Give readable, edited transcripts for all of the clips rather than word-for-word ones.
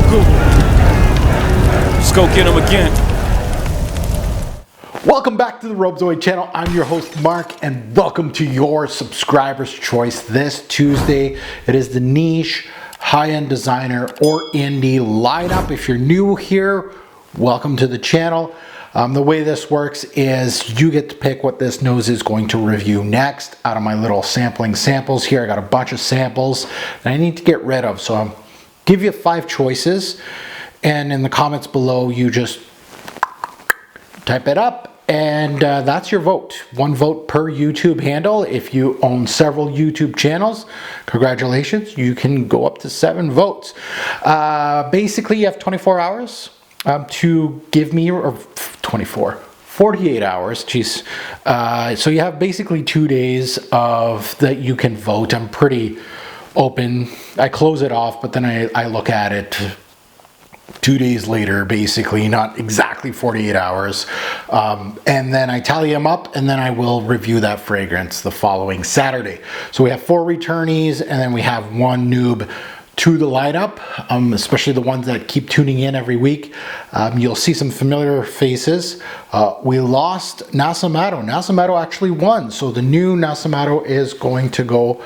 Google. Let's go get him again. Welcome back to the Robezoid channel. I'm your host Mark, and welcome to your subscriber's choice. This Tuesday, it is the niche, high-end designer or indie lineup. If you're new here, welcome to the channel. The way this works is you get to pick what this nose is going to review next out of my little sampling samples here. I got a bunch of samples that I need to get rid of, so I'll give you 5 choices, and in the comments below you just type it up. And that's your vote. 1 vote per YouTube handle. If you own several YouTube channels, congratulations, you can go up to 7 votes. Basically, you have 24 hours to give me, or 48 hours, geez. So you have basically 2 days of that you can vote. I'm pretty open. I close it off, but then I look at it 2 days later, basically, not exactly 48 hours. And then I tally them up, and then I will review that fragrance the following Saturday. So we have 4 returnees, and then we have 1 noob to the lineup, especially the ones that keep tuning in every week. You'll see some familiar faces. We lost Nasamato. Nasamato actually won, so the new Nasamato is going to go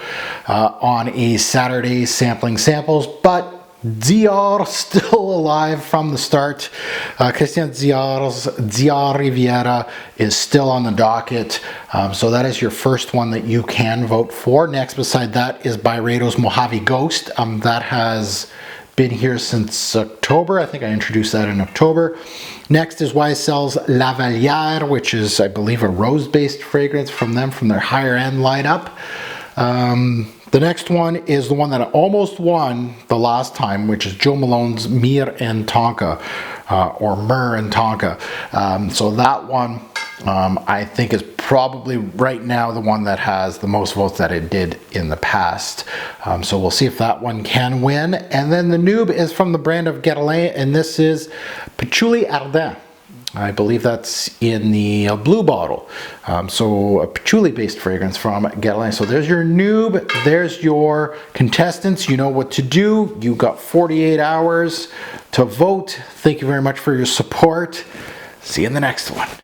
on a Saturday sampling samples, but Dior still alive from the start. Christian Dior's Dioriveria is still on the docket. So that is your first one that you can vote for. Next beside that is Byredo's Mojave Ghost. That has been here since October. I think I introduced that in October. Next is YSL's Lavalliere, which is, I believe, a rose-based fragrance from them, from their higher end lineup. The next one is the one that I almost won the last time, which is Joe Malone's Myrrh and Tonka, or Myrrh and Tonka. So that one, I think, is probably right now the one that has the most votes that it did in the past. So we'll see if that one can win. And then the noob is from the brand of Guerlain, and this is Patchouli Ardent. I believe that's in the blue bottle. So a patchouli based fragrance from Guerlain. So there's your noob, there's your contestants. You know what to do. You got 48 hours to vote. Thank you very much for your support. See you in the next one.